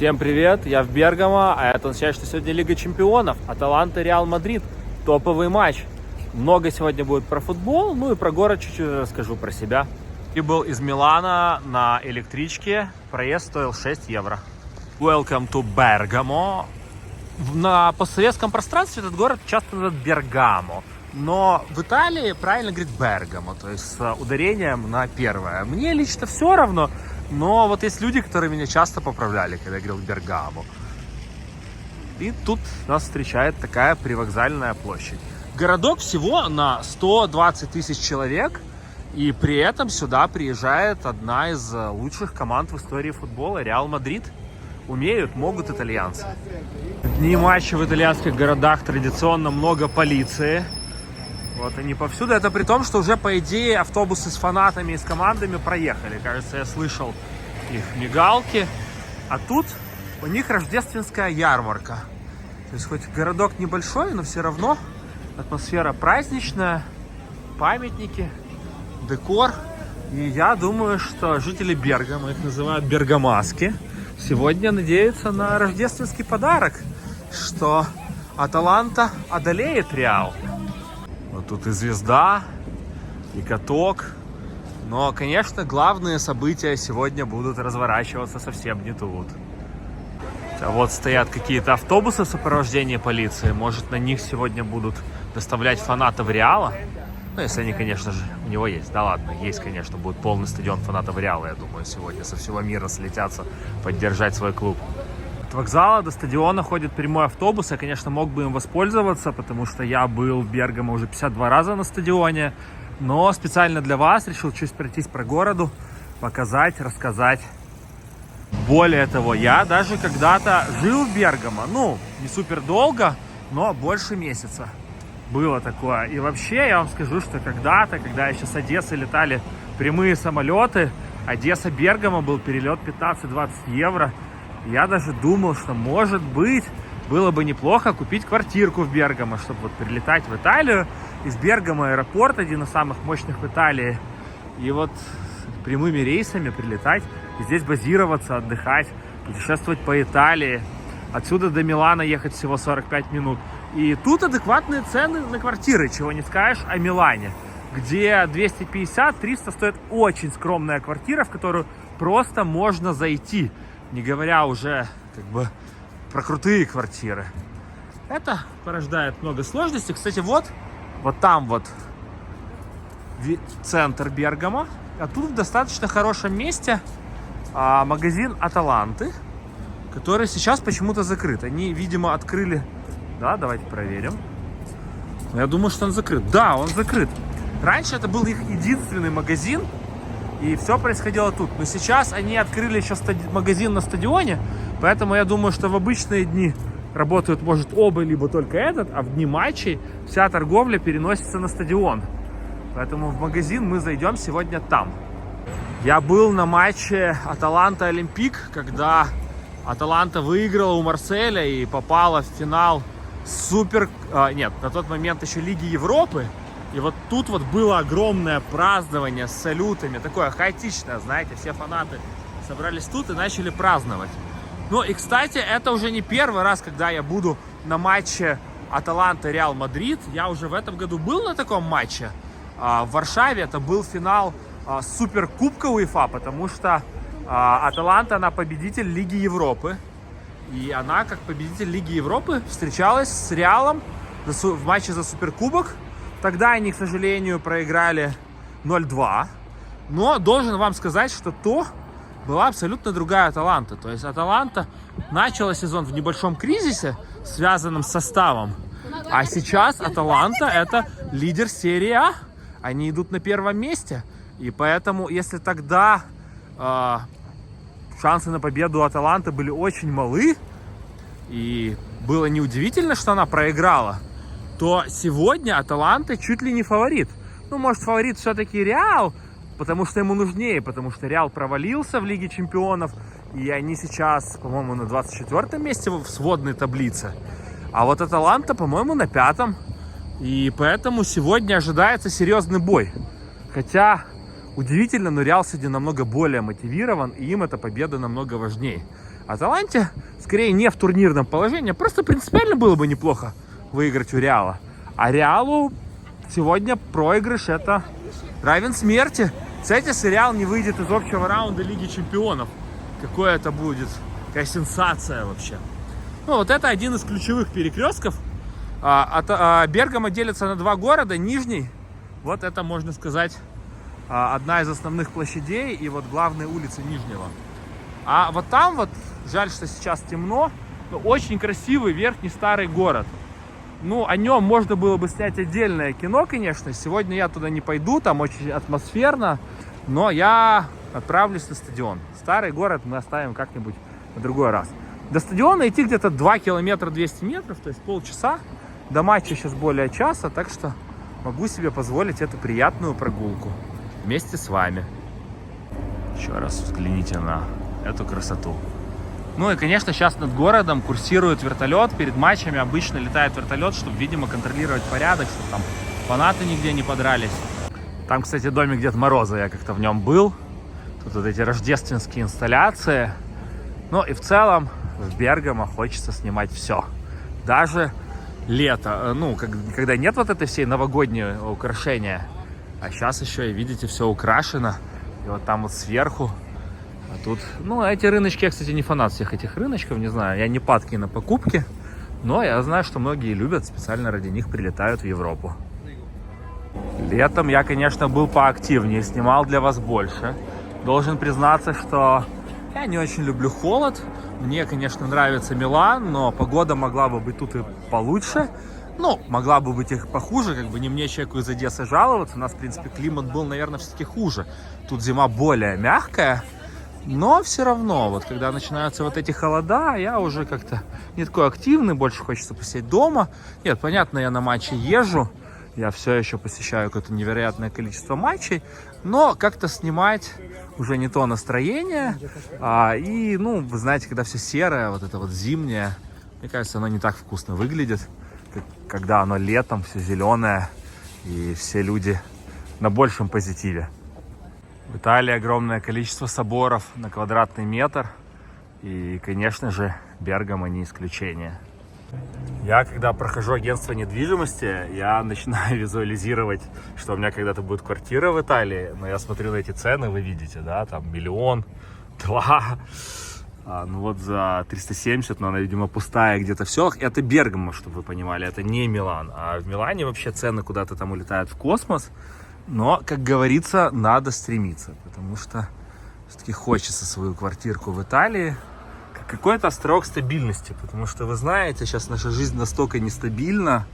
Всем привет, я в Бергамо, а это означает, что сегодня Лига Чемпионов, Аталанта, Реал Мадрид, топовый матч. Много сегодня будет про футбол, ну и про город чуть-чуть расскажу про себя. И был из Милана на электричке, проезд стоил 6 евро. Welcome to Bergamo. На постсоветском пространстве этот город часто называют Бергамо, но в Италии правильно говорить Бергамо, то есть с ударением на первое. Мне лично все равно. Но вот есть люди, которые меня часто поправляли, когда я говорил Бергамо. И тут нас встречает такая привокзальная площадь. Городок всего на 120 тысяч человек. И при этом сюда приезжает одна из лучших команд в истории футбола, Реал Мадрид. Умеют, могут итальянцы. В дни матча в итальянских городах традиционно много полиции. Вот они повсюду. Это при том, что уже, по идее, автобусы с фанатами и с командами проехали. Кажется, я слышал их мигалки. А тут у них рождественская ярмарка. То есть хоть городок небольшой, но все равно атмосфера праздничная, памятники, декор. И я думаю, что жители Бергамо, их называют бергамаски, сегодня надеются на рождественский подарок, что Аталанта одолеет Реал. Вот тут и звезда, и каток. Но, конечно, главные события сегодня будут разворачиваться совсем не тут. А вот стоят какие-то автобусы в сопровождении полиции. Может, на них сегодня будут доставлять фанатов Реала? Ну, если они, конечно же, у него есть. Да ладно, есть, конечно, будет полный стадион фанатов Реала, я думаю, сегодня со всего мира слетятся поддержать свой клуб. От вокзала до стадиона ходит прямой автобус. Я, конечно, мог бы им воспользоваться, потому что я был в Бергамо уже 52 раза на стадионе. Но специально для вас решил чуть пройтись по городу, показать, рассказать. Более того, я даже когда-то жил в Бергамо. Ну, не супер долго, но больше месяца. Было такое. И вообще, я вам скажу, что когда-то, когда еще с Одессы летали прямые самолеты, Одесса-Бергамо был перелет 15-20 евро. Я даже думал, что, может быть, было бы неплохо купить квартирку в Бергамо, чтобы вот прилетать в Италию. Из Бергамо аэропорт, один из самых мощных в Италии. И вот прямыми рейсами прилетать, и здесь базироваться, отдыхать, путешествовать по Италии. Отсюда до Милана ехать всего 45 минут. И тут адекватные цены на квартиры, чего не скажешь о Милане, где 250-300 стоит очень скромная квартира, в которую просто можно зайти. Не говоря уже как бы про крутые квартиры. Это порождает много сложностей. Кстати, вот там вот центр Бергамо. А тут в достаточно хорошем месте магазин Аталанты, который сейчас почему-то закрыт. Они, видимо, открыли... Да, давайте проверим. Я думаю, что он закрыт. Да, он закрыт. Раньше это был их единственный магазин. И все происходило тут. Но сейчас они открыли еще магазин на стадионе. Поэтому я думаю, что в обычные дни работают, может, оба, либо только этот. А в дни матчей вся торговля переносится на стадион. Поэтому в магазин мы зайдем сегодня там. Я был на матче Аталанта-Олимпик, когда Аталанта выиграла у Марселя и попала в финал на тот момент еще Лиги Европы. И вот тут вот было огромное празднование с салютами, такое хаотичное, знаете, все фанаты собрались тут и начали праздновать. Ну и, кстати, это уже не первый раз, когда я буду на матче Аталанта-Реал Мадрид. Я уже в этом году был на таком матче. В Варшаве это был финал Суперкубка УЕФА, потому что Аталанта, она победитель Лиги Европы. И она, как победитель Лиги Европы, встречалась с Реалом в матче за Суперкубок. Тогда они, к сожалению, проиграли 0-2. Но должен вам сказать, что то была абсолютно другая Аталанта. То есть Аталанта начала сезон в небольшом кризисе, связанном с составом. А сейчас Аталанта — это лидер серии А. Они идут на первом месте. И поэтому, если тогда шансы на победу у Аталанты были очень малы, и было неудивительно, что она проиграла, то сегодня Аталанта чуть ли не фаворит. Ну, может, фаворит все-таки Реал, потому что ему нужнее, потому что Реал провалился в Лиге Чемпионов, и они сейчас, по-моему, на 24-м месте в сводной таблице. А вот Аталанта, по-моему, на 5-м. И поэтому сегодня ожидается серьезный бой. Хотя, удивительно, но Реал сегодня намного более мотивирован, и им эта победа намного важнее. Аталанте скорее не в турнирном положении, просто принципиально было бы неплохо выиграть у Реала. А Реалу сегодня проигрыш это равен смерти. Кстати, если Реал не выйдет из общего раунда Лиги Чемпионов, какое это будет, какая сенсация вообще. Ну вот это один из ключевых перекрестков. Бергамо делится на два города, Нижний, вот это, можно сказать, одна из основных площадей и вот главные улицы Нижнего. А вот там вот, жаль, что сейчас темно, но очень красивый верхний старый город. Ну, о нем можно было бы снять отдельное кино, конечно. Сегодня я туда не пойду, там очень атмосферно, но я отправлюсь на стадион. Старый город мы оставим как-нибудь на другой раз. До стадиона идти где-то 2 километра 200 метров, то есть полчаса. До матча сейчас более часа, так что могу себе позволить эту приятную прогулку вместе с вами. Еще раз взгляните на эту красоту. Ну и, конечно, сейчас над городом курсирует вертолет. Перед матчами обычно летает вертолет, чтобы, видимо, контролировать порядок, чтобы там фанаты нигде не подрались. Там, кстати, домик Деда Мороза, я как-то в нем был. Тут вот эти рождественские инсталляции. Ну и в целом в Бергамо хочется снимать все. Даже лето, ну, когда нет вот этой всей новогодней украшения. А сейчас еще, и видите, все украшено. И вот там вот сверху. А тут, ну, эти рыночки, я, кстати, не фанат всех этих рыночков, не знаю. Я не падкий на покупки. Но я знаю, что многие любят, специально ради них прилетают в Европу. Летом я, конечно, был поактивнее, снимал для вас больше. Должен признаться, что я не очень люблю холод. Мне, конечно, нравится Милан, но погода могла бы быть тут и получше. Ну, могла бы быть и похуже, как бы не мне, человеку из Одессы, жаловаться. У нас, в принципе, климат был, наверное, все-таки хуже. Тут зима более мягкая, но все равно, вот когда начинаются вот эти холода, я уже как-то не такой активный, больше хочется посидеть дома. Нет, понятно, я на матчи езжу, я все еще посещаю какое-то невероятное количество матчей, но как-то снимать уже не то настроение. И, ну, вы знаете, когда все серое, вот это вот зимнее, мне кажется, оно не так вкусно выглядит, как когда оно летом, все зеленое, и все люди на большем позитиве. В Италии огромное количество соборов на квадратный метр, и, конечно же, Бергамо не исключение. Я, когда прохожу агентство недвижимости, я начинаю визуализировать, что у меня когда-то будет квартира в Италии, но я смотрю на эти цены, вы видите, да, там 1 миллион, 2 миллиона, ну вот за 370, но она, видимо, пустая где-то в селах. Это Бергамо, чтобы вы понимали, это не Милан, а в Милане вообще цены куда-то там улетают в космос, но, как говорится, надо стремиться, потому что все-таки хочется свою квартирку в Италии. Какой-то острог стабильности, потому что, вы знаете, сейчас наша жизнь настолько нестабильна,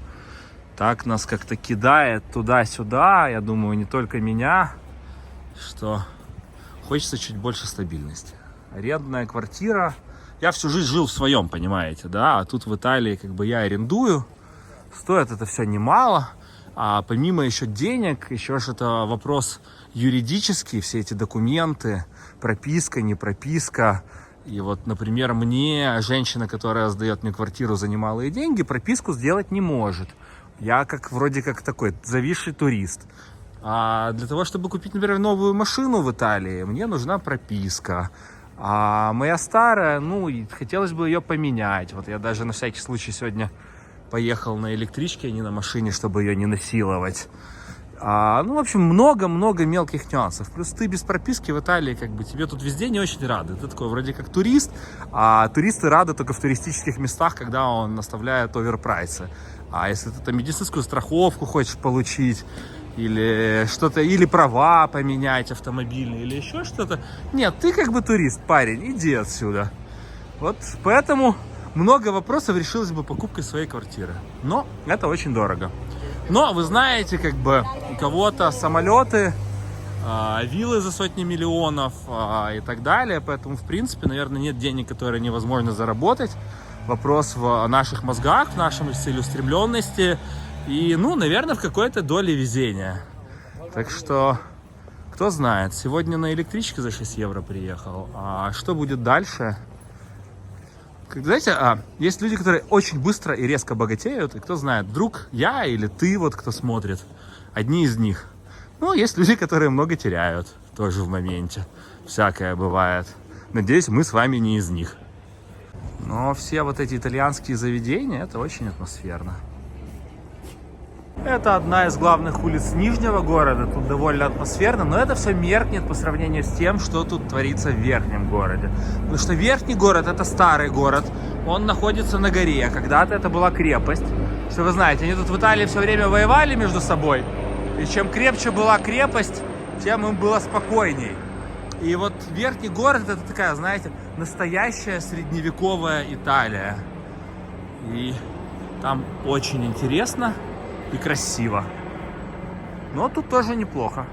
так нас как-то кидает туда-сюда, я думаю, не только меня, что хочется чуть больше стабильности. Арендная квартира, я всю жизнь жил в своем, понимаете, да, а тут в Италии как бы я арендую, стоит это все немало, а помимо еще денег, еще что-то вопрос юридический, все эти документы, прописка, не прописка. И вот, например, мне женщина, которая сдает мне квартиру за немалые деньги, прописку сделать не может. Я как вроде как такой зависший турист. А для того, чтобы купить, например, новую машину в Италии, мне нужна прописка. А моя старая, ну, хотелось бы ее поменять. Вот я даже на всякий случай сегодня поехал на электричке, а не на машине, чтобы ее не насиловать. Ну, в общем, много-много мелких нюансов. Плюс ты без прописки в Италии, как бы, тебе тут везде не очень рады. Ты такой вроде как турист, а туристы рады только в туристических местах, когда он наставляет оверпрайсы. А если ты там медицинскую страховку хочешь получить, или что-то, или права поменять автомобильные, или еще что-то, нет, ты как бы турист, парень, иди отсюда. Вот поэтому много вопросов решилось бы покупкой своей квартиры. Но это очень дорого. Но вы знаете, как бы у кого-то самолеты, виллы за сотни миллионов и так далее. Поэтому, в принципе, наверное, нет денег, которые невозможно заработать. Вопрос в наших мозгах, в нашей целеустремленности и, ну, наверное, в какой-то доле везения. Так что, кто знает, сегодня на электричке за 6 евро приехал. А что будет дальше? Знаете, есть люди, которые очень быстро и резко богатеют, и кто знает, вдруг я или ты, вот кто смотрит, одни из них. Ну, есть люди, которые много теряют тоже в моменте. Всякое бывает. Надеюсь, мы с вами не из них. Но все вот эти итальянские заведения, это очень атмосферно. Это одна из главных улиц Нижнего города, тут довольно атмосферно, но это все меркнет по сравнению с тем, что тут творится в Верхнем городе. Потому что Верхний город — это старый город, он находится на горе, когда-то это была крепость. Что вы знаете, они тут в Италии все время воевали между собой, и чем крепче была крепость, тем им было спокойней. И вот Верхний город — это такая, знаете, настоящая средневековая Италия. И там очень интересно и красиво. Но тут тоже неплохо.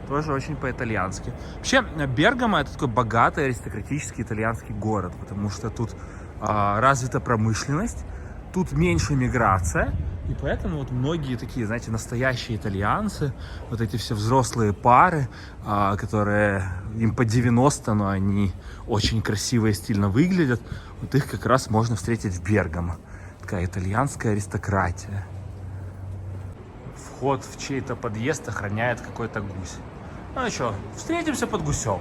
Тоже очень по-итальянски. Вообще, Бергамо — это такой богатый аристократический итальянский город, потому что тут развита промышленность, тут меньше миграция, и поэтому вот многие такие, знаете, настоящие итальянцы, вот эти все взрослые пары, которые им по 90, но они очень красиво и стильно выглядят, вот их как раз можно встретить в Бергамо. Такая итальянская аристократия. Вход в чей-то подъезд охраняет какой-то гусь. Ну и что, встретимся под гусем.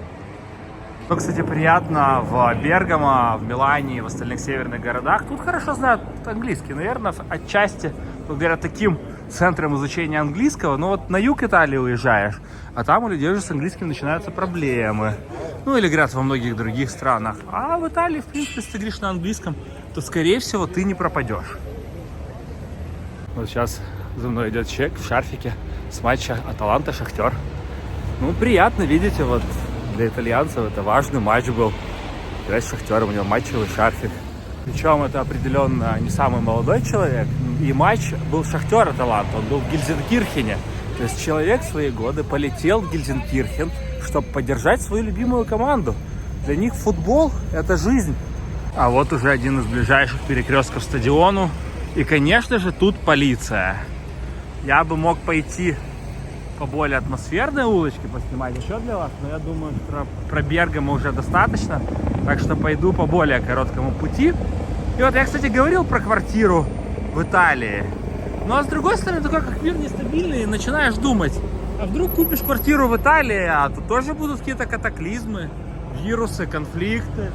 Ну, кстати, приятно в Бергамо, в Милане и в остальных северных городах. Тут хорошо знают английский. Наверное, отчасти благодаря таким центрам изучения английского. Но вот на юг Италии уезжаешь, а там у людей уже с английским начинаются проблемы. Ну, или говорят во многих других странах. А в Италии, в принципе, если ты говоришь на английском, то, скорее всего, ты не пропадешь. Вот сейчас за мной идет человек в шарфике с матча Аталанта-Шахтер. Ну, приятно, видите, вот для итальянцев это важный матч был. Играть с Шахтером, у него матчевый шарфик. Причем это определенно не самый молодой человек. И матч был Шахтер-Аталанта, он был в Гельзенкирхене. То есть человек в свои годы полетел в Гельзенкирхен, чтобы поддержать свою любимую команду. Для них футбол – это жизнь. А вот уже один из ближайших перекрестков к стадиону. И, конечно же, тут полиция. Я бы мог пойти по более атмосферной улочке поснимать еще для вас, но я думаю, что про Бергамо уже достаточно, так что пойду по более короткому пути. И вот я, кстати, говорил про квартиру в Италии, но с другой стороны, такой как мир нестабильный, и начинаешь думать, а вдруг купишь квартиру в Италии, а тут тоже будут какие-то катаклизмы, вирусы, конфликты,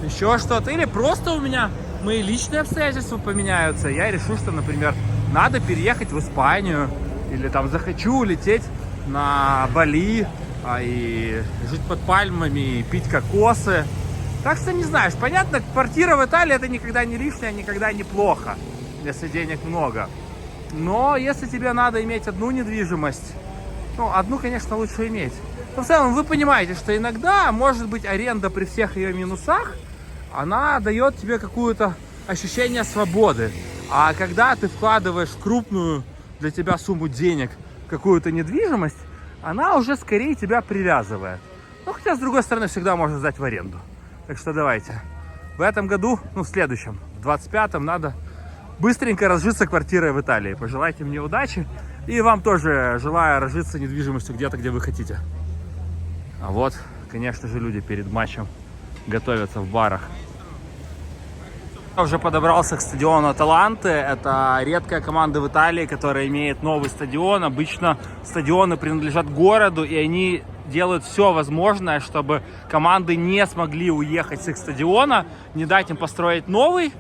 еще что-то, или просто у меня мои личные обстоятельства поменяются, я решу, что, например, надо переехать в Испанию, или там захочу улететь на Бали и жить под пальмами и пить кокосы. Так что не знаешь, понятно, квартира в Италии это никогда не лишнее, никогда не плохо, если денег много. Но если тебе надо иметь одну недвижимость, ну, одну, конечно, лучше иметь. Но в целом вы понимаете, что иногда, может быть, аренда при всех ее минусах, она дает тебе какое-то ощущение свободы. А когда ты вкладываешь в крупную для тебя сумму денег какую-то недвижимость, она уже скорее тебя привязывает. Ну, хотя, с другой стороны, всегда можно сдать в аренду. Так что давайте. В этом году, ну, в следующем, в 25-м, надо быстренько разжиться квартирой в Италии. Пожелайте мне удачи. И вам тоже желаю разжиться недвижимостью где-то, где вы хотите. А вот, конечно же, люди перед матчем готовятся в барах. Я уже подобрался к стадиону Аталанты. Это редкая команда в Италии, которая имеет новый стадион. Обычно стадионы принадлежат городу, и они делают все возможное, чтобы команды не смогли уехать с их стадиона, не дать им построить новый,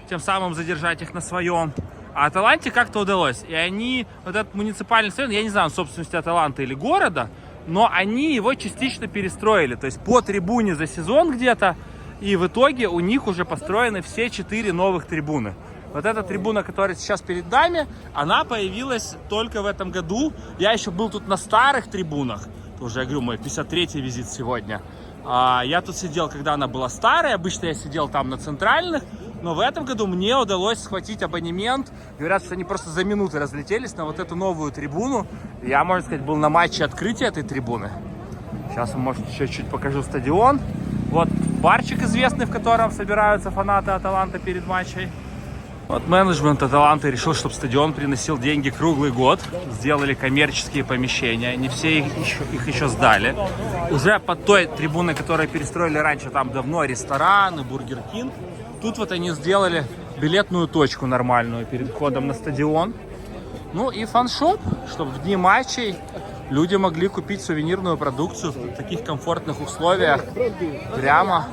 тем самым задержать их на своем. А Аталанте как-то удалось. И они, вот этот муниципальный стадион, я не знаю, собственности Аталанты или города, но они его частично перестроили. То есть по трибуне за сезон где-то. И в итоге у них уже построены все 4 новых трибуны. Вот эта трибуна, которая сейчас перед нами, она появилась только в этом году. Я еще был тут на старых трибунах. Это уже, я говорю, мой 53-й визит сегодня. Я тут сидел, когда она была старая. Обычно я сидел там на центральных. Но в этом году мне удалось схватить абонемент. Говорят, что они просто за минуты разлетелись на вот эту новую трибуну. Я, можно сказать, был на матче открытия этой трибуны. Сейчас вам, может, еще чуть покажу стадион. Вот барчик известный, в котором собираются фанаты Аталанты перед матчем. Вот менеджмент Аталанты решил, чтобы стадион приносил деньги круглый год. Сделали коммерческие помещения. Не все их еще сдали. Уже под той трибуной, которую перестроили раньше, там давно рестораны, Бургер Кинг. Тут вот они сделали билетную точку нормальную перед входом на стадион. Ну и фан-шоп, чтобы в дни матчей люди могли купить сувенирную продукцию в таких комфортных условиях прямо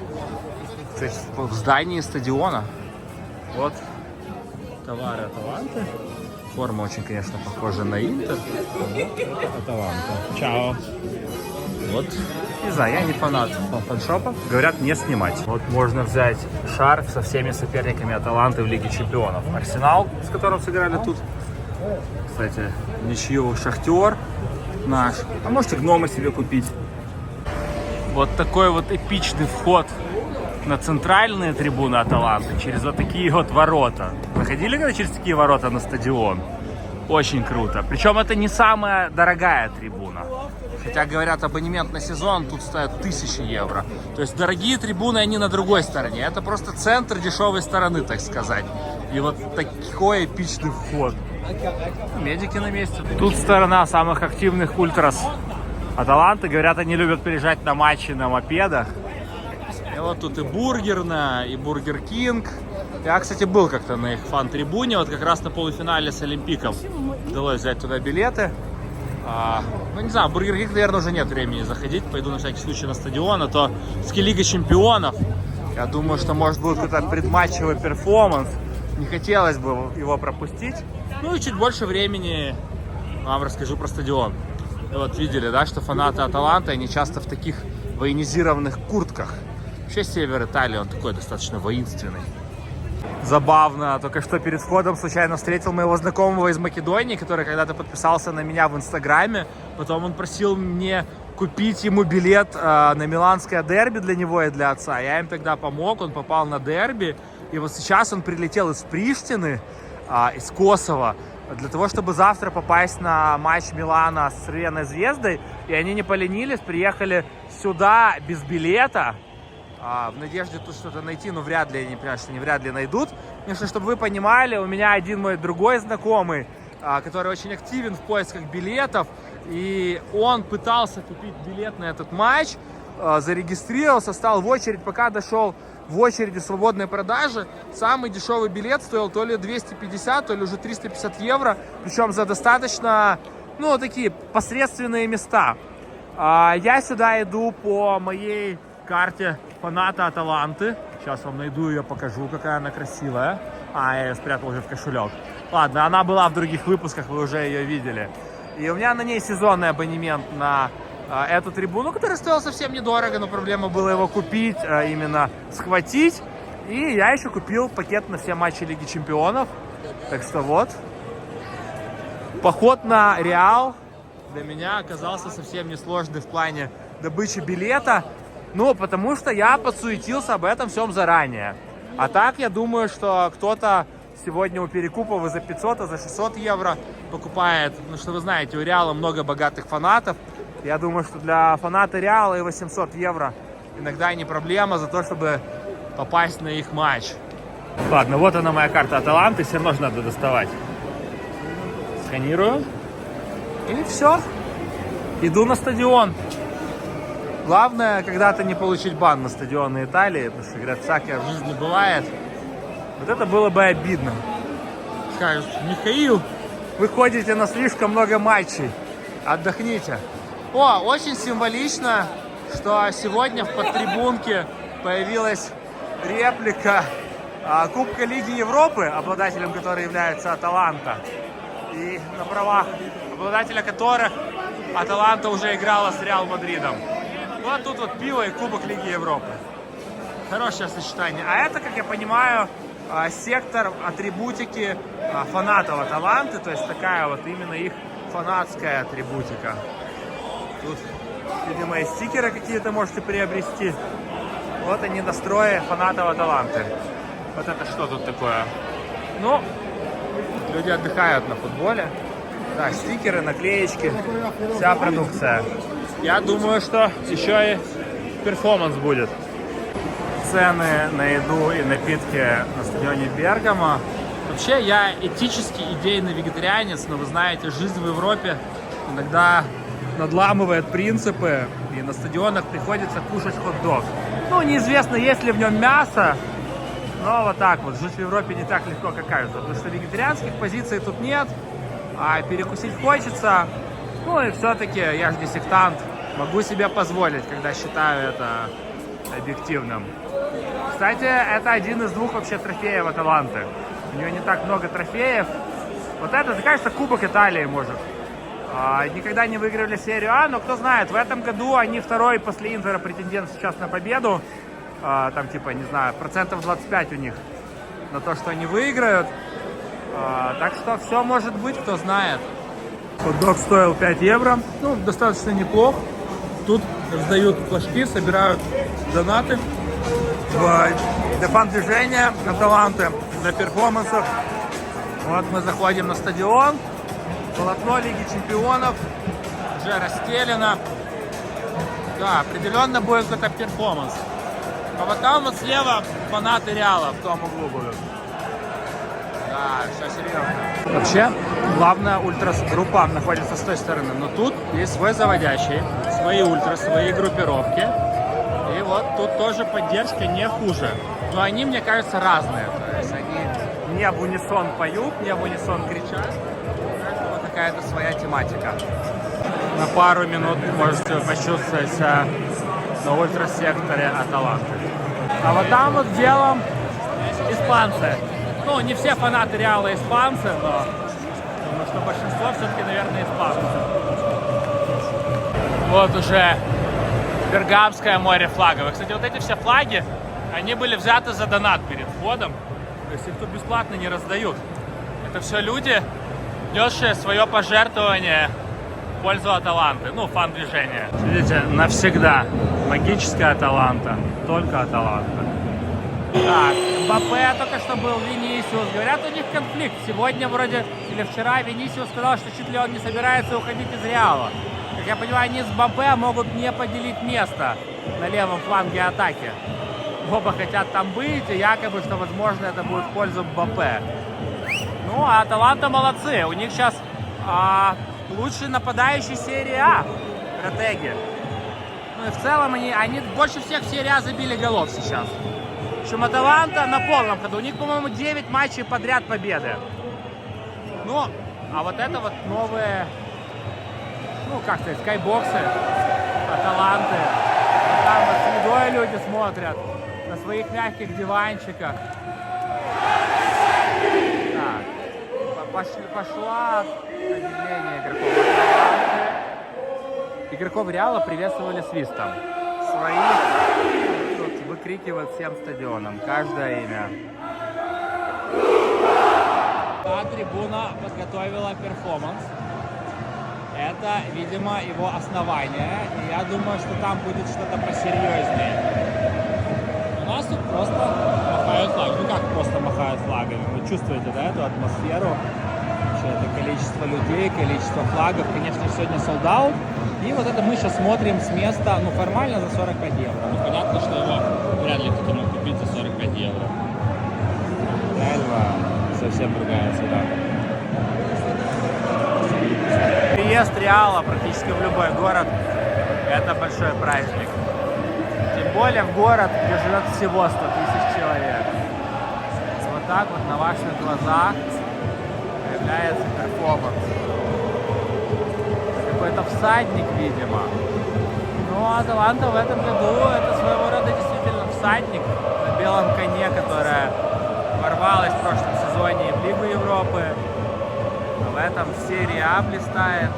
в кстати, в здании стадиона. Вот товары Аталанты. Форма очень, конечно, похожа на Интер. Вот Аталанта. Чао. Вот. Не знаю, я не фанат фаншопов. Говорят, не снимать. Вот можно взять шарф со всеми соперниками Аталанты в Лиге Чемпионов. Арсенал, с которым сыграли тут. Кстати, ничью Шахтер наш. А можете гнома себе купить. Вот такой вот эпичный вход на центральные трибуны Аталанты через вот такие вот ворота. Заходили когда через такие ворота на стадион? Очень круто. Причем это не самая дорогая трибуна. Хотя, говорят, абонемент на сезон тут стоит 1000 евро. То есть дорогие трибуны, они на другой стороне. Это просто центр дешевой стороны, так сказать. И вот такой эпичный вход. Медики на месте. Тут сторона самых активных ультрас Аталанты. Говорят, они любят приезжать на матчи на мопедах. И вот тут и Бургерная, и Бургер Кинг. Я, кстати, был как-то на их фан-трибуне. Вот как раз на полуфинале с Олимпиком удалось взять туда билеты. Ну, не знаю, в Бургер Кинг, наверное, уже нет времени заходить. Пойду на всякий случай на стадион. А то Лига Чемпионов. Я думаю, что может будет какой-то предматчевый перформанс. Не хотелось бы его пропустить. Ну и чуть больше времени вам расскажу про стадион. Вот видели, да, что фанаты Аталанты, они часто в таких военизированных куртках. Вообще север Италии, он такой достаточно воинственный. Забавно, только что перед входом случайно встретил моего знакомого из Македонии, который когда-то подписался на меня в Инстаграме. Потом он просил мне купить ему билет на миланское дерби для него и для отца. Я им тогда помог, он попал на дерби. И вот сейчас он прилетел из Приштины, из Косово, для того, чтобы завтра попасть на матч Милана с Цервеной Звездой. И они не поленились, приехали сюда без билета. В надежде тут что-то найти, но вряд ли, я не понимаю, что они вряд ли найдут. Потому что, чтобы вы понимали, у меня один мой другой знакомый, который очень активен в поисках билетов, и он пытался купить билет на этот матч, зарегистрировался, стал в очередь, пока дошел в очереди свободной продажи. Самый дешевый билет стоил то ли 250, то ли уже 350 евро, причем за достаточно, ну, такие посредственные места. Я сюда иду по моей карте фаната Аталанты. Сейчас вам найду ее, покажу, какая она красивая. Я ее спрятал уже в кошелек. Ладно, она была в других выпусках, вы уже ее видели. И у меня на ней сезонный абонемент на эту трибуну, которая стоила совсем недорого, но проблема была его купить, именно схватить. И я еще купил пакет на все матчи Лиги Чемпионов. Так что вот. Поход на Реал для меня оказался совсем несложный в плане добычи билета. Ну, потому что я подсуетился об этом всем заранее. А так, я думаю, что кто-то сегодня у перекупов и за 500, и за 600 евро покупает. Ну, что вы знаете, у Реала много богатых фанатов. Я думаю, что для фаната Реала и 800 евро иногда не проблема за то, чтобы попасть на их матч. Ладно, вот она моя карта Аталанты, все равно надо доставать. Сканирую. И все. Иду на стадион. Главное, когда-то не получить бан на стадионы Италии, потому что, говорят, всякое в жизни бывает. Вот это было бы обидно. Скажут: Михаил, вы ходите на слишком много матчей, отдохните. Очень символично, что сегодня в подтрибунке появилась реплика Кубка Лиги Европы, обладателем которой является Аталанта. И на правах обладателя которых Аталанта уже играла с Реал Мадридом. Вот тут вот пиво и Кубок Лиги Европы. Хорошее сочетание. А это, как я понимаю, сектор атрибутики фанатов Аталанты. То есть такая вот именно их фанатская атрибутика. Тут, видимо, и стикеры какие-то можете приобрести. Вот они, настрои фанатов Аталанты. Вот это что тут такое? Ну, люди отдыхают на футболе. Да, стикеры, наклеечки, вся продукция. Я думаю, что еще и перформанс будет. Цены на еду и напитки на стадионе Бергамо. Вообще, я этический идейный вегетарианец, но вы знаете, жизнь в Европе иногда надламывает принципы, и на стадионах приходится кушать хот-дог. Ну, неизвестно, есть ли в нем мясо, но вот так вот, жить в Европе не так легко, как кажется, потому что вегетарианских позиций тут нет, а перекусить хочется. Ну и все-таки я же не сектант, могу себе позволить, когда считаю это объективным. Кстати, это один из двух вообще трофеев Аталанты. У нее не так много трофеев. Вот это, кажется, Кубок Италии, может. Никогда не выиграли серию А, но кто знает, в этом году они второй после Интера претендент сейчас на победу. Там типа, не знаю, процентов 25 у них на то, что они выиграют. Так что все может быть, кто знает. Хот-дог стоил 5 евро, ну, достаточно неплох. Тут раздают флажки, собирают донаты для фан-движения Аталанты, для перформансов. Вот мы заходим на стадион. Полотно Лиги Чемпионов уже расстелено. Да, определенно будет какой-то перформанс. А вот там вот слева фанаты Реала в том углу будут. Да, все серьезно. Вообще, главная ультрас-группа находится с той стороны. Но тут есть свой заводящий, свои ультрас, свои группировки. И вот тут тоже поддержка не хуже. Но они, мне кажется, разные. То есть они не в унисон поют, не в унисон кричат. Какая-то своя тематика. На пару минут можете почувствовать себя на ультрасекторе Аталанты. А вот там вот делом испанцы. Ну, не все фанаты Реала испанцы, но думаю, что большинство все-таки, наверное, испанцы. Вот уже Бергамское море флагов. Кстати, вот эти все флаги, они были взяты за донат перед входом. То есть их тут бесплатно не раздают. Это все люди, несшие свое пожертвование в пользу Аталанты. Ну, фан-движение. Видите, навсегда. Магическая Аталанта. Только Аталанта. Так, Мбаппе только что был, Винисиус. Говорят, у них конфликт. Сегодня вроде, или вчера, Винисиус сказал, что чуть ли он не собирается уходить из Реала. Как я понимаю, они с Мбаппе могут не поделить место на левом фланге атаки. Оба хотят там быть, и якобы, что, возможно, это будет в пользу Мбаппе. Ну, а Аталанта молодцы. У них сейчас лучший нападающий серии А. Стратегия. Ну и в целом они больше всех в серии А забили голов сейчас. Причем Аталанта на полном ходу. У них, по-моему, 9 матчей подряд победы. Ну, а вот это вот новые, ну, как сказать, скайбоксы Аталанты. Там вот с едой люди смотрят на своих мягких диванчиках. Так, пошла объявление игроков Аталанты. Игроков Реала приветствовали свистом. Своих тут выкрикивают всем стадионом, каждое имя. Та трибуна подготовила перформанс. Это, видимо, его основание. И я думаю, что там будет что-то посерьезнее. У нас тут просто махают флагами. Ну как просто махают флагами? Вы чувствуете, да, эту атмосферу? Это количество людей, количество флагов. Конечно, сегодня солдат. И вот это мы сейчас смотрим с места, ну, формально за 45 евро. Ну, понятно, что его вряд ли кто-то мог купить за 45 евро. Реально совсем другая цена. Приезд Реала практически в любой город – это большой праздник. Тем более в город, где живет всего 100 тысяч человек. Вот так вот на ваших глазах появляется перформанс. Какой-то всадник, видимо. Ну, а Аталанта в этом году это своего рода действительно всадник на белом коне, которая ворвалась в прошлом сезоне в Лигу Европы. А в этом серии А блистает.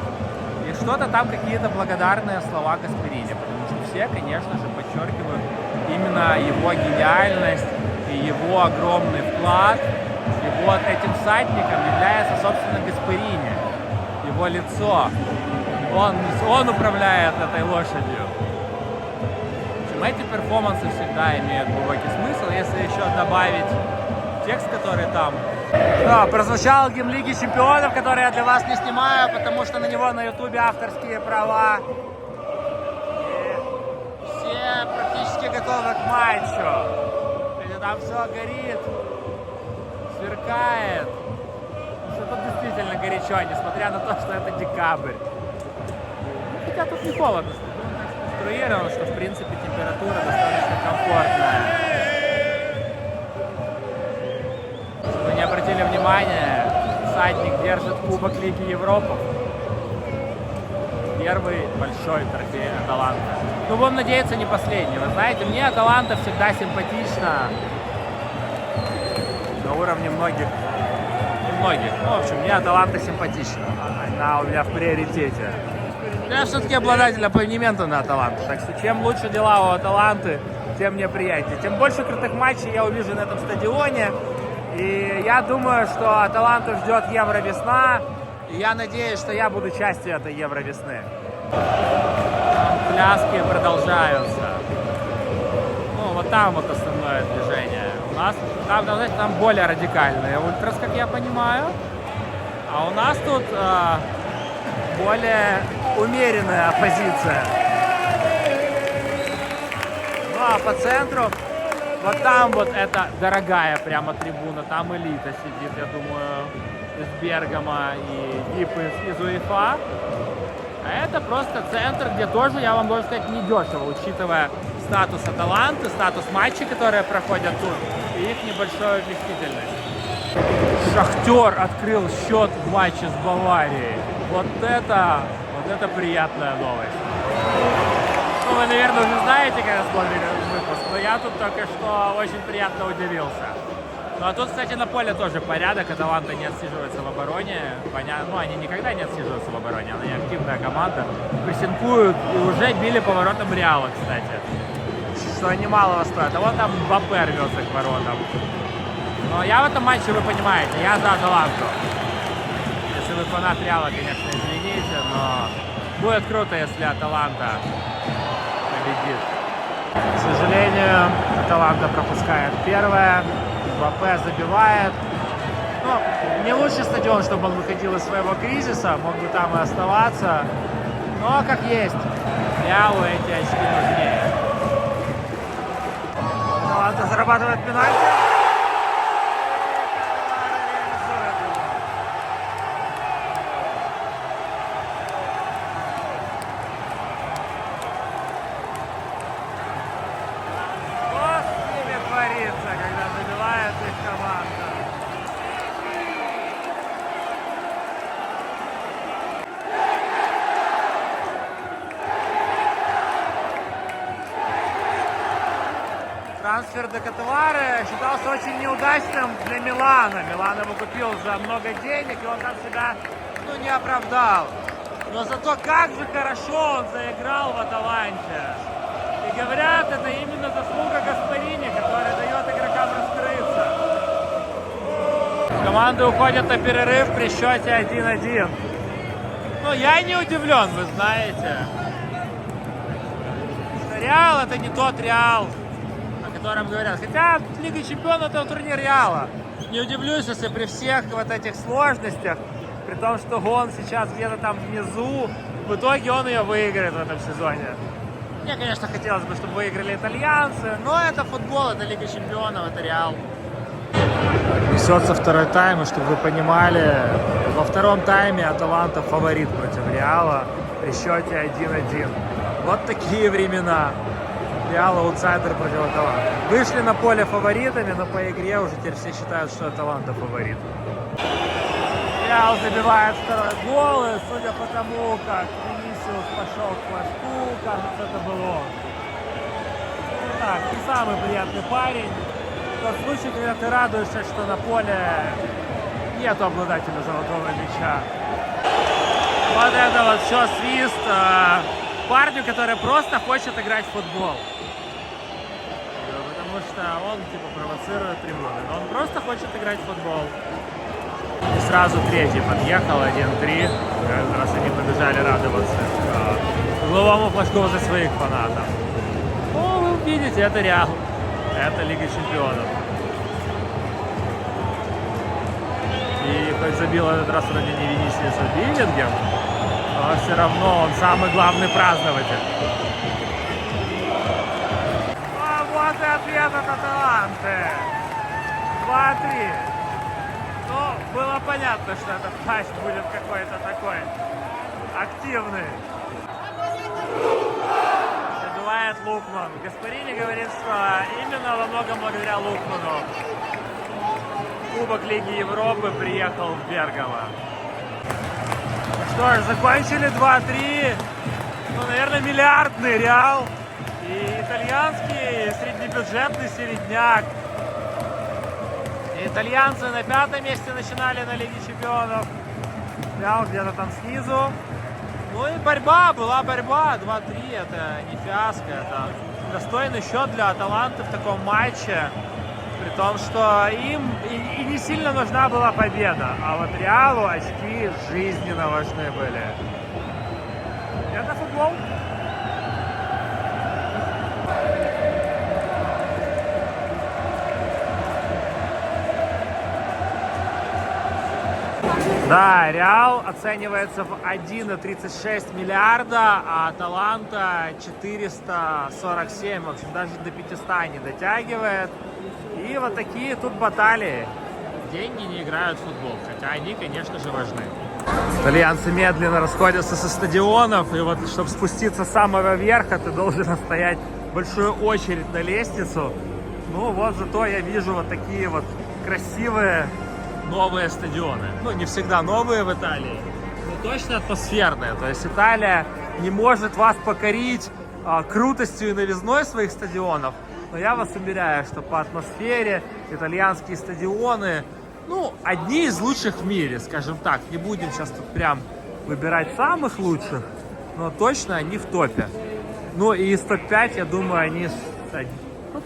И что-то там какие-то благодарные слова Гасперини, потому что все, конечно же, подчеркивают именно его гениальность и его огромный вклад. И вот этим всадником является, собственно, Гасперини, его лицо. Он управляет этой лошадью. Эти перформансы всегда имеют глубокий смысл. Если еще добавить текст, который там. Да, прозвучал гимн Лиги Чемпионов, который я для вас не снимаю, потому что на него на Ютубе авторские права. И все практически готовы к матчу. И там все горит, сверкает. Что тут действительно горячо, несмотря на то, что это декабрь. Хотя тут не холодно, конструировано, что в принципе температура достаточно комфортная. Если вы не обратили внимания, всадник держит Кубок Лиги Европы. первый большой трофей Аталанты. Ну, будем надеяться, не последний. Вы знаете, мне Аталанта всегда симпатична на уровне многих. Ну, в общем, мне Аталанта симпатична. Она у меня в приоритете. Я все-таки обладатель абонемента на Аталанту. Так что чем лучше дела у Аталанты, тем мне приятнее. Тем больше крутых матчей я увижу на этом стадионе. И я думаю, что Аталанту ждет Евровесна. И я надеюсь, что я буду частью этой Евровесны. Пляски продолжаются. Ну, вот там вот основное движение. У нас там, знаете, там более радикальные ультрас, как я понимаю. А у нас тут более умеренная оппозиция. Ну, а по центру, вот там вот эта дорогая прямо трибуна, там элита сидит, я думаю, из Бергама и ВИП из УЕФА. А это просто центр, где тоже, я вам должен сказать, недешево, учитывая статус Аталанты, статус матчей, которые проходят тут, и их небольшую вместительность. Шахтер открыл счет в матче с Баварией. Вот это приятная новость. Ну, вы, наверное, уже знаете, когда смотрели выпуск, но я тут только что очень приятно удивился. Ну, а тут, кстати, на поле тоже порядок. Аталанта не отсиживается в обороне. Ну, они никогда не отсиживаются в обороне. Они активная команда. Прессинкуют и уже били поворотом Реала, кстати. Что немалого стоит. А вот там Мбаппе рвется к воротам. Но я в этом матче, вы понимаете, я за Аталанту. Если вы фанат Реала, конечно, извините, но будет круто, если Аталанта победит. К сожалению, Аталанта пропускает первое. Мбаппе забивает. Ну, не лучший стадион, чтобы он выходил из своего кризиса, мог бы там и оставаться. Но как есть, Реалу эти очки нужнее. Аталанта зарабатывает пенальти. Трансфер до Катавары считался очень неудачным для Милана. Милан его купил за много денег, и он там себя не оправдал. Но зато как же хорошо он заиграл в Аталанте. И говорят, это именно заслуга Гаспарини, который дает игрокам раскрыться. Команды уходят на перерыв при счете 1-1. Ну, я не удивлен, вы знаете. Что Реал — это не тот Реал, о котором говорят. Хотя Лига Чемпионов — это турнир Реала. Не удивлюсь, если при всех вот этих сложностях, при том, что он сейчас где-то там внизу, в итоге он ее выиграет в этом сезоне. Мне, конечно, хотелось бы, чтобы выиграли итальянцы, но это футбол, это Лига Чемпионов, это Реал. Несется второй тайм, и чтобы вы понимали, во втором тайме Аталанта фаворит против Реала при счете 1-1. Вот такие времена. Реал аутсайдер против Аталанты. Вышли на поле фаворитами, но по игре уже теперь все считают, что Аталанта фаворит. Реал забивает второй гол, и судя по тому, как Винисиус пошел к флажку, кажется, это был он. Так, не самый приятный парень. Тот случай, когда ты радуешься, что на поле нету обладателя золотого мяча. Вот это вот все свист парню, который просто хочет играть в футбол. Потому что он типа провоцирует трибуны. Но он просто хочет играть в футбол. И сразу третий подъехал, 1-3. Раз они побежали радоваться угловому флажку за своих фанатов. Ну, вы видите, это Реал. Это Лига Чемпионов. И хоть забил этот раз вроде не Винисиус, а Биллингем, но все равно он самый главный празднователь. А вот и ответ от Аталанты. 2-3. Ну, было понятно, что этот матч будет какой-то такой активный. Забивает Лукман. Гаспарини говорит, что именно во многом благодаря Лукману Кубок Лиги Европы приехал в Бергамо. Что ж, закончили 2-3. Ну, наверное, миллиардный Реал. И итальянский среднебюджетный середняк. И итальянцы на 5-м месте начинали на Лиге Чемпионов. Реал где-то там снизу. Ну и была борьба. 2-3, это не фиаско. Это достойный счет для Аталанты в таком матче. При том, что им и не сильно нужна была победа. А вот Реалу очки жизненно важны были. Это футбол. Да, Реал оценивается в 1,36 миллиарда, а Аталанта 447. В общем, даже до 500 не дотягивает. И вот такие тут баталии. Деньги не играют в футбол, хотя они, конечно же, важны. Итальянцы медленно расходятся со стадионов, и вот, чтобы спуститься с самого верха, ты должен стоять большую очередь на лестницу. Ну вот, зато я вижу вот такие вот красивые новые стадионы. Ну, не всегда новые в Италии, но точно атмосферные. То есть Италия не может вас покорить крутостью и новизной своих стадионов, но я вас уверяю, что по атмосфере итальянские стадионы, ну, одни из лучших в мире, скажем так. Не будем сейчас тут прям выбирать самых лучших, но точно они в топе. Ну и из топ-5, я думаю, они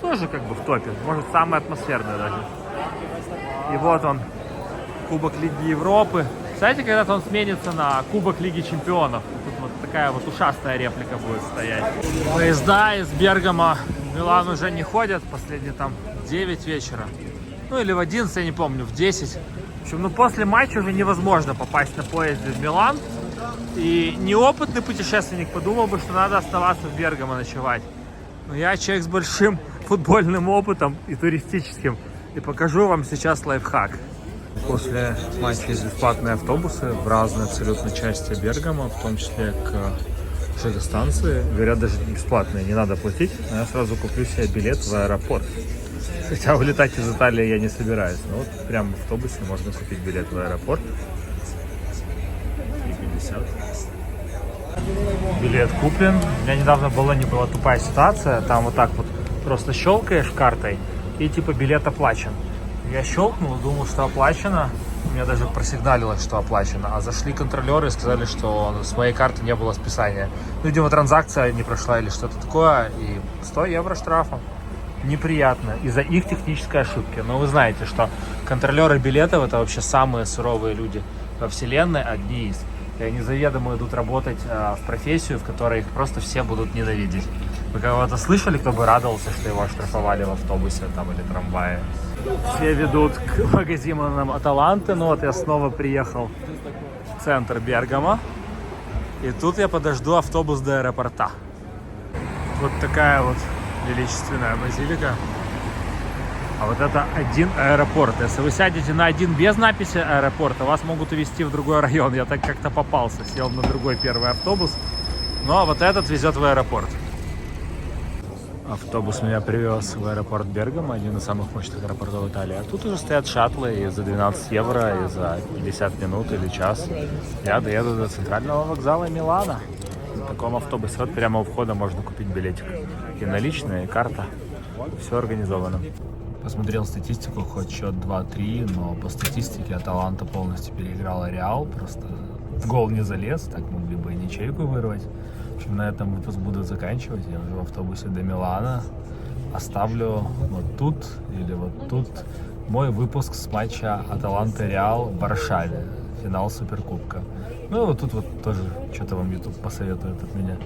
тоже как бы в топе. Может, самые атмосферные даже. И вот он, Кубок Лиги Европы. Кстати, когда-то он сменится на Кубок Лиги Чемпионов. Тут вот такая вот ушастая реплика будет стоять. Поезда из Бергамо в Милан уже не ходят. Последние там 9 вечера. Ну или в 11, я не помню, в 10. В общем, ну после матча уже невозможно попасть на поезде в Милан. И неопытный путешественник подумал бы, что надо оставаться в Бергамо ночевать. Но я человек с большим футбольным опытом и туристическим. И покажу вам сейчас лайфхак. После матча есть бесплатные автобусы в разные абсолютно части Бергамо, в том числе к ЖД-станции. Говорят, даже бесплатные, не надо платить. Но я сразу куплю себе билет в аэропорт. Хотя улетать из Италии я не собираюсь. Но вот прямо в автобусе можно купить билет в аэропорт. 3,50. Билет куплен. У меня недавно была тупая ситуация. Там вот так вот просто щелкаешь картой и типа билет оплачен. Я щелкнул, думал, что оплачено. У меня даже просигналилось, что оплачено. А зашли контролеры и сказали, что с моей карты не было списания. Ну, видимо, транзакция не прошла или что-то такое. И 100 евро штрафа. Неприятно из-за их технической ошибки. Но вы знаете, что контролеры билетов — это вообще самые суровые люди во вселенной, одни из. И они заведомо идут работать в профессию, в которой их просто все будут ненавидеть. Вы кого-то слышали, кто бы радовался, что его оштрафовали в автобусе там или трамвае? Все ведут к магазинам Аталанты. Ну вот я снова приехал в центр Бергамо. И тут я подожду автобус до аэропорта. Вот такая вот величественная базилика. А вот это один аэропорт. Если вы сядете на один без надписи аэропорта, вас могут увезти в другой район. Я так как-то попался, сел на другой первый автобус. Ну а вот этот везет в аэропорт. Автобус меня привез в аэропорт Бергамо, один из самых мощных аэропортов Италии. А тут уже стоят шаттлы, и за 12 евро, и за 50 минут или час я доеду до центрального вокзала Милана. В таком автобусе вот прямо у входа можно купить билетик. И наличные, и карта. Все организовано. Посмотрел статистику, хоть счет 2-3, но по статистике Аталанта полностью переиграла Реал. Просто в гол не залез, так могли бы и ничейку вырвать. В общем, на этом выпуск буду заканчивать. Я уже в автобусе до Милана. Оставлю вот тут или вот тут мой выпуск с матча Аталанта-Реал в Варшаве. Финал Суперкубка. Ну и вот тут вот тоже что-то вам YouTube посоветует от меня.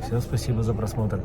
Всем спасибо за просмотр.